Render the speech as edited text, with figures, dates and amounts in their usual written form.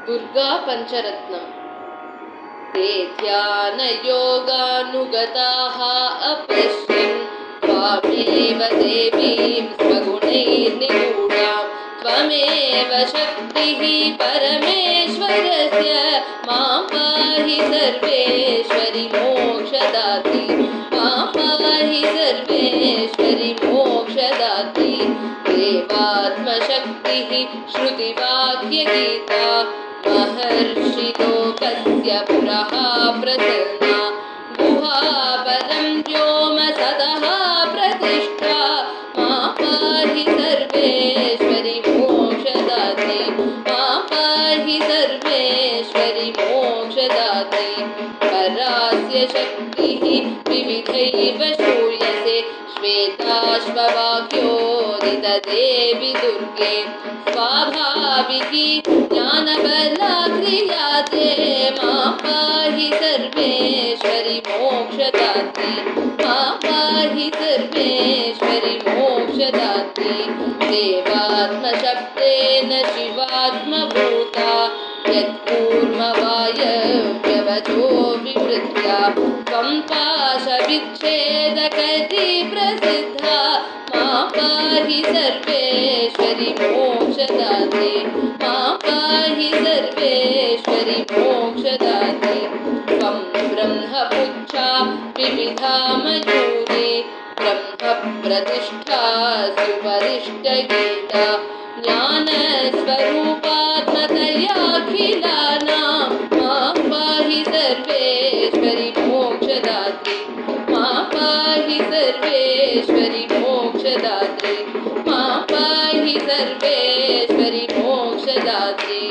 दुर्गा पंचरत्नम् ते ध्यानयोगानुगताः अपश्यन् त्वामेव देवीं स्वगुणैर्निगूढां त्वमेव शक्तिः परमेश्वरस्य मां पाहि सर्वेश्वरि मोक्षदात्री मां पाहि सर्वेश्वरि मोक्षदात्री देवात्मशक्तिः श्रुतिवाक्यगीता महर्षिलोकस्य पुरः प्रसन्ना गुहापदं व्योम सतः प्रतिष्ठा मां पाहि सर्वेश्वरि मोक्षदात्री मां पाहि सर्वेश्वरि मोक्षदात्री परास्य शक्तिः विविधैव श्रूयसे श्वेताश्ववाक्योदितदेवि दुर्गे स्वाभाविकी ज्ञानबला क्रियाते मां पाहि सर्वेश्वरि मोक्षदात्री मां पाहि सर्वेश्वरि मोक्षदात्री देवात्मशब्देन शिवात्मभूता यत्कूर्मवायव्यवचो विवृत्या त्वं पाशविच्छेदकति प्रसिद्धा मां पाहि सर्वेश्वरि मोक्षदात्री मां पाहि सर्वेश्वरि मोक्षदात्री त्वं ब्रह्मपुच्छा विविधा मयूरी ब्रह्मप्रतिष्ठा सुपरिष्टगीता ज्ञानस्वरूपात्मतयाखिलानां मां पाहि सर्वेश्वरि मोक्षदात्री मां पाहि सर्वेश्वरि मोक्षदात्री मां पाहि सर्वेश्वरि मोक्षदात्री